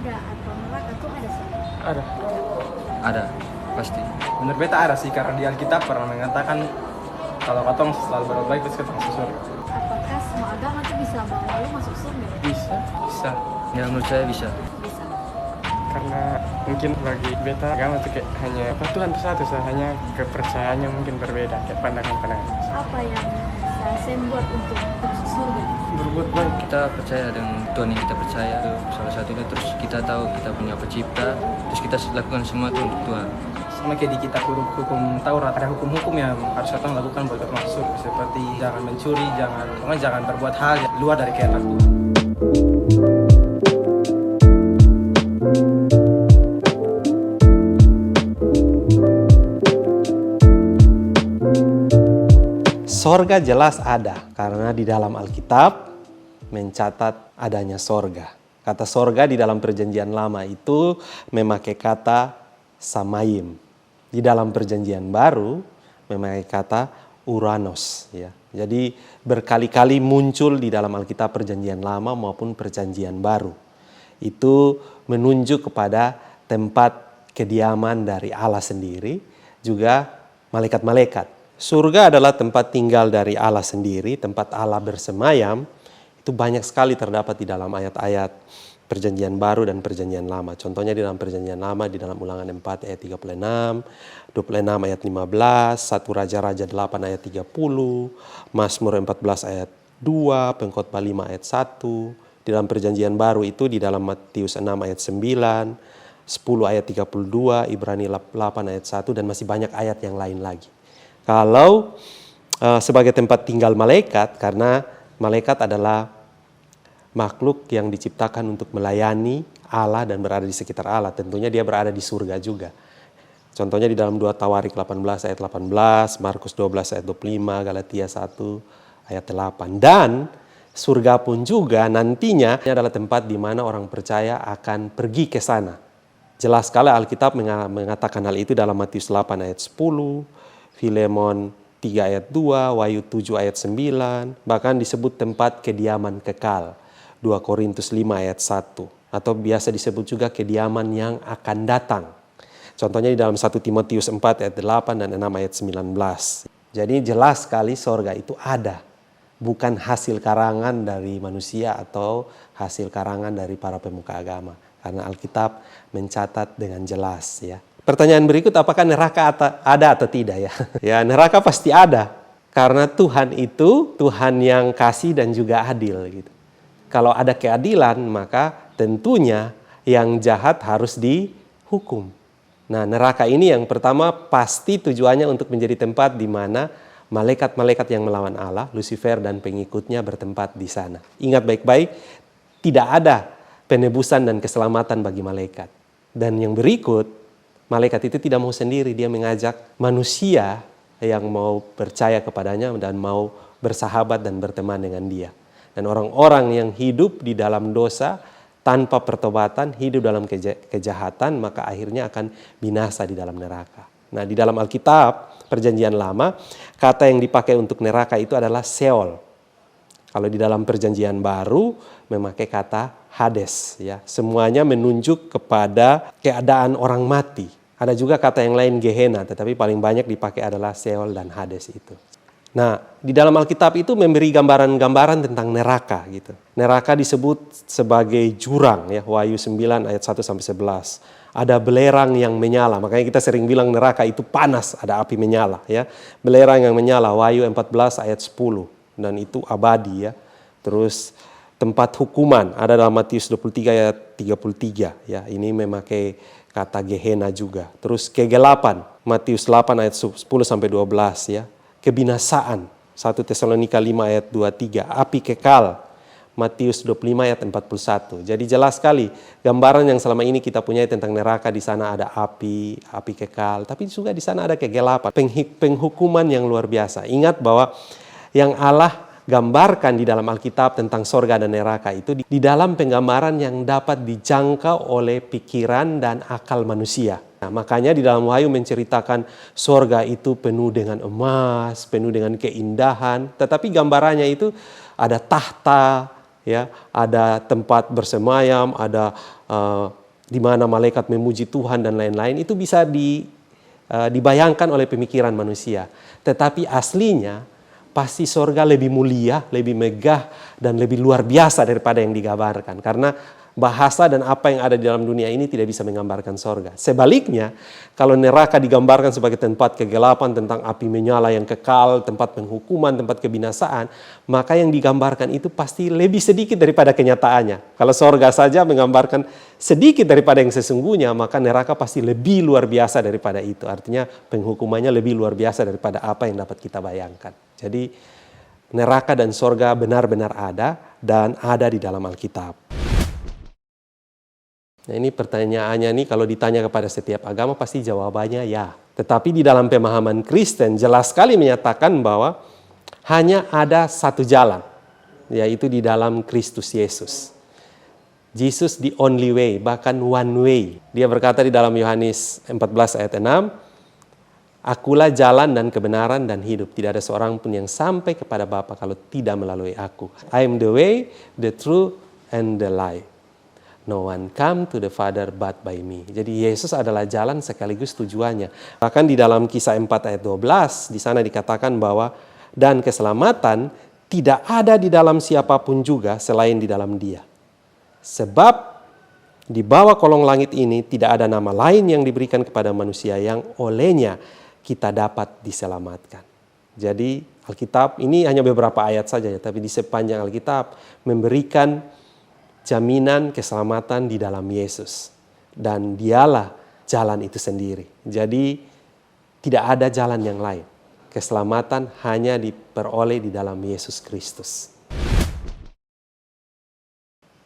surga atau neraka tuh ada sih? Ada. Ada, pasti. Menurut beta ada sih, karena di Alkitab pernah mengatakan kalau katong selalu berbuat baik pasti ketemu surga. Apakah semua agama tuh bisa bawa lu masuk surga? Bisa, bisa. Ya menurut saya bisa. Bisa. Karena mungkin bagi beta agama itu kayak hanya apa, Tuhan itu satu sah, hanya kepercayaannya mungkin berbeda, kayak pandangan-pandangan. Apa yang bisa saya buat untuk masuk surga? Berbuat baik. Kita percaya dengan Tuhan yang kita percaya, itu salah satunya. Terus kita tahu kita punya pencipta, terus kita lakukan semua itu untuk Tuhan. Sama kayak di kitab hukum Taurat, ada hukum-hukum yang harus kita lakukan buat kita masuk surga, seperti jangan mencuri, jangan berbuat hal yang luar dari kehendak Tuhan. Sorga jelas ada, karena di dalam Alkitab mencatat adanya sorga. Kata sorga di dalam perjanjian lama itu memakai kata samayim. Di dalam perjanjian baru memakai kata uranos. Ya. Jadi berkali-kali muncul di dalam Alkitab perjanjian lama maupun perjanjian baru. Itu menunjuk kepada tempat kediaman dari Allah sendiri, juga malaikat-malaikat. Surga adalah tempat tinggal dari Allah sendiri, tempat Allah bersemayam. Itu banyak sekali terdapat di dalam ayat-ayat perjanjian baru dan perjanjian lama. Contohnya di dalam perjanjian lama, di dalam Ulangan 4 ayat 36, 26 ayat 15, 1 Raja-Raja 8 ayat 30, Mazmur 14 ayat 2, Pengkhotbah 5 ayat 1. Di dalam perjanjian baru itu di dalam Matius 6 ayat 9, 10 ayat 32, Ibrani 8 ayat 1, dan masih banyak ayat yang lain lagi. Kalau sebagai tempat tinggal malaikat, karena malaikat adalah makhluk yang diciptakan untuk melayani Allah dan berada di sekitar Allah. Tentunya dia berada di surga juga. Contohnya di dalam 2 Tawarik 18 ayat 18, Markus 12 ayat 25, Galatia 1 ayat 8. Dan surga pun juga nantinya adalah tempat di mana orang percaya akan pergi ke sana. Jelas sekali Alkitab mengatakan hal itu dalam Matius 8 ayat 10, Filemon 3 ayat 2, Wahyu 7 ayat 9, bahkan disebut tempat kediaman kekal, 2 Korintus 5 ayat 1, atau biasa disebut juga kediaman yang akan datang. Contohnya di dalam 1 Timotius 4 ayat 8 dan 6 ayat 19. Jadi jelas sekali sorga itu ada, bukan hasil karangan dari manusia atau hasil karangan dari para pemuka agama. Karena Alkitab mencatat dengan jelas ya. Pertanyaan berikut, apakah neraka ada atau tidak ya? Ya, neraka pasti ada. Karena Tuhan itu Tuhan yang kasih dan juga adil gitu. Kalau ada keadilan, maka tentunya yang jahat harus dihukum. Nah, neraka ini yang pertama pasti tujuannya untuk menjadi tempat di mana malaikat-malaikat yang melawan Allah, Lucifer dan pengikutnya bertempat di sana. Ingat baik-baik, tidak ada penebusan dan keselamatan bagi malaikat. Dan yang berikut, malaikat itu tidak mau sendiri, dia mengajak manusia yang mau percaya kepadanya dan mau bersahabat dan berteman dengan dia. Dan orang-orang yang hidup di dalam dosa tanpa pertobatan, hidup dalam kejahatan, maka akhirnya akan binasa di dalam neraka. Nah, di dalam Alkitab, perjanjian lama, kata yang dipakai untuk neraka itu adalah Seol. Kalau di dalam perjanjian baru, memakai kata Hades. Ya. Semuanya menunjuk kepada keadaan orang mati. Ada juga kata yang lain Gehenna, tetapi paling banyak dipakai adalah Seol dan Hades itu. Nah, di dalam Alkitab itu memberi gambaran-gambaran tentang neraka gitu. Neraka disebut sebagai jurang ya, Wahyu 9 ayat 1 sampai 11. Ada belerang yang menyala, makanya kita sering bilang neraka itu panas, ada api menyala ya. Belerang yang menyala, Wahyu 14 ayat 10, dan itu abadi ya. Terus tempat hukuman ada dalam Matius 23 ayat 33 ya. Ini memakai kata Gehenna juga. Terus kegelapan, Matius 8 ayat 10 sampai 12 ya. Kebinasaan, 1 Tesalonika 5 ayat 23, api kekal, Matius 25 ayat 41. Jadi jelas sekali gambaran yang selama ini kita punya tentang neraka. Di sana ada api kekal, tapi juga di sana ada kegelapan, penghukuman yang luar biasa. Ingat bahwa yang Allah gambarkan di dalam Alkitab tentang sorga dan neraka itu di dalam penggambaran yang dapat dijangkau oleh pikiran dan akal manusia. Nah, makanya di dalam Wahyu menceritakan sorga itu penuh dengan emas, penuh dengan keindahan. Tetapi gambarannya itu ada tahta, ya, ada tempat bersemayam, ada di mana malaikat memuji Tuhan dan lain-lain. Itu bisa dibayangkan oleh pemikiran manusia. Tetapi aslinya pasti sorga lebih mulia, lebih megah, dan lebih luar biasa daripada yang digambarkan. Karena bahasa dan apa yang ada di dalam dunia ini tidak bisa menggambarkan sorga. Sebaliknya, kalau neraka digambarkan sebagai tempat kegelapan, tentang api menyala yang kekal, tempat penghukuman, tempat kebinasaan, maka yang digambarkan itu pasti lebih sedikit daripada kenyataannya. Kalau sorga saja menggambarkan sedikit daripada yang sesungguhnya, maka neraka pasti lebih luar biasa daripada itu. Artinya penghukumannya lebih luar biasa daripada apa yang dapat kita bayangkan. Jadi neraka dan sorga benar-benar ada dan ada di dalam Alkitab. Nah, ini pertanyaannya nih, kalau ditanya kepada setiap agama pasti jawabannya ya. Tetapi di dalam pemahaman Kristen jelas sekali menyatakan bahwa hanya ada satu jalan, yaitu di dalam Kristus Yesus. Jesus the only way, bahkan one way. Dia berkata di dalam Yohanes 14 ayat 6, "Akulah jalan dan kebenaran dan hidup. Tidak ada seorang pun yang sampai kepada Bapa kalau tidak melalui aku. I am the way, the truth, and the life. No one come to the Father but by me." Jadi Yesus adalah jalan sekaligus tujuannya. Bahkan di dalam Kisah 4 ayat 12, di sana dikatakan bahwa dan keselamatan tidak ada di dalam siapapun juga selain di dalam Dia. Sebab di bawah kolong langit ini tidak ada nama lain yang diberikan kepada manusia yang olehnya kita dapat diselamatkan. Jadi Alkitab ini hanya beberapa ayat saja ya, tapi di sepanjang Alkitab memberikan jaminan keselamatan di dalam Yesus. Dan dialah jalan itu sendiri. Jadi tidak ada jalan yang lain. Keselamatan hanya diperoleh di dalam Yesus Kristus.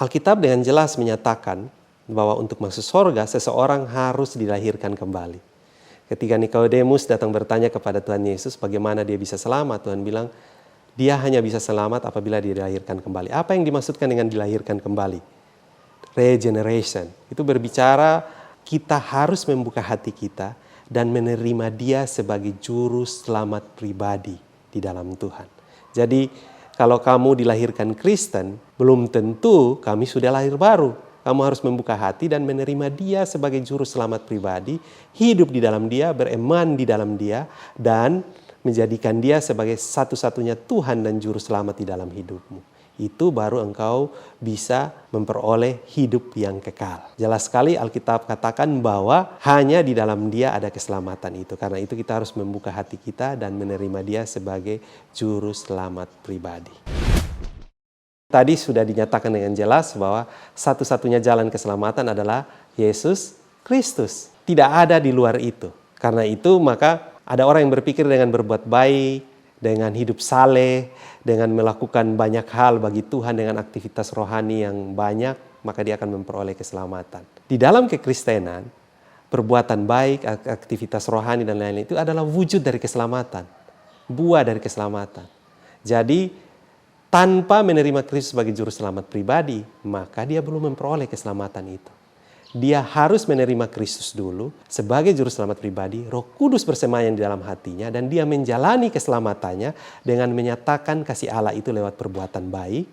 Alkitab dengan jelas menyatakan bahwa untuk masuk surga seseorang harus dilahirkan kembali. Ketika Nikodemus datang bertanya kepada Tuhan Yesus bagaimana dia bisa selamat, Tuhan bilang, dia hanya bisa selamat apabila dia dilahirkan kembali. Apa yang dimaksudkan dengan dilahirkan kembali? Regeneration. Itu berbicara kita harus membuka hati kita dan menerima Dia sebagai juru selamat pribadi di dalam Tuhan. Jadi kalau kamu dilahirkan Kristen, belum tentu kami sudah lahir baru. Kamu harus membuka hati dan menerima Dia sebagai juru selamat pribadi, hidup di dalam Dia, beriman di dalam Dia, dan menjadikan Dia sebagai satu-satunya Tuhan dan Juru Selamat di dalam hidupmu. Itu baru engkau bisa memperoleh hidup yang kekal. Jelas sekali Alkitab katakan bahwa hanya di dalam Dia ada keselamatan itu. Karena itu kita harus membuka hati kita dan menerima Dia sebagai Juru Selamat pribadi. Tadi sudah dinyatakan dengan jelas bahwa satu-satunya jalan keselamatan adalah Yesus Kristus. Tidak ada di luar itu. Karena itu maka ada orang yang berpikir dengan berbuat baik, dengan hidup saleh, dengan melakukan banyak hal bagi Tuhan dengan aktivitas rohani yang banyak, maka dia akan memperoleh keselamatan. Di dalam kekristenan, perbuatan baik, aktivitas rohani dan lain-lain itu adalah wujud dari keselamatan, buah dari keselamatan. Jadi tanpa menerima Kristus sebagai juru selamat pribadi, maka dia belum memperoleh keselamatan itu. Dia harus menerima Kristus dulu sebagai juru selamat pribadi, Roh Kudus bersemayam di dalam hatinya, dan dia menjalani keselamatannya dengan menyatakan kasih Allah itu lewat perbuatan baik,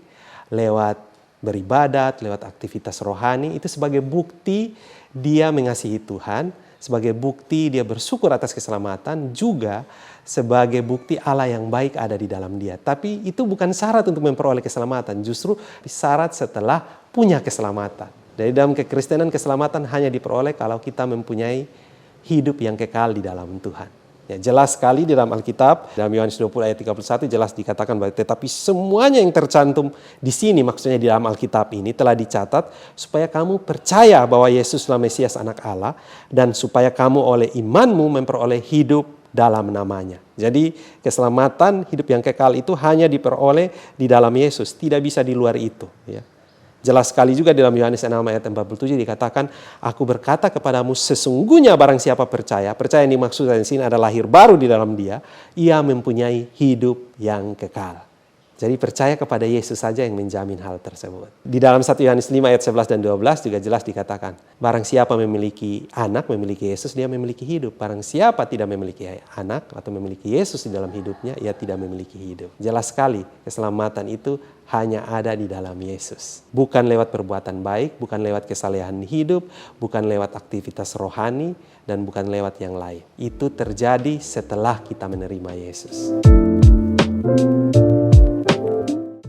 lewat beribadat, lewat aktivitas rohani. Itu sebagai bukti dia mengasihi Tuhan, sebagai bukti dia bersyukur atas keselamatan, juga sebagai bukti Allah yang baik ada di dalam dia. Tapi itu bukan syarat untuk memperoleh keselamatan, justru syarat setelah punya keselamatan. Dari dalam kekristenan keselamatan hanya diperoleh kalau kita mempunyai hidup yang kekal di dalam Tuhan. Ya, jelas sekali di dalam Alkitab, dalam Yohanes 20 ayat 31 jelas dikatakan bahwa tetapi semuanya yang tercantum di sini, maksudnya di dalam Alkitab ini telah dicatat supaya kamu percaya bahwa Yesuslah Mesias Anak Allah, dan supaya kamu oleh imanmu memperoleh hidup dalam namanya. Jadi keselamatan hidup yang kekal itu hanya diperoleh di dalam Yesus, tidak bisa di luar itu. Ya. Jelas sekali juga dalam Yohanes 6 ayat 47 dikatakan, aku berkata kepadamu sesungguhnya barang siapa percaya yang dimaksud di sini adalah lahir baru di dalam dia, ia mempunyai hidup yang kekal. Jadi percaya kepada Yesus saja yang menjamin hal tersebut. Di dalam 1 Yohanes 5 ayat 11 dan 12 juga jelas dikatakan, barang siapa memiliki anak, memiliki Yesus, dia memiliki hidup. Barang siapa tidak memiliki anak atau memiliki Yesus di dalam hidupnya, ia tidak memiliki hidup. Jelas sekali keselamatan itu hanya ada di dalam Yesus. Bukan lewat perbuatan baik, bukan lewat kesalehan hidup, bukan lewat aktivitas rohani, dan bukan lewat yang lain. Itu terjadi setelah kita menerima Yesus.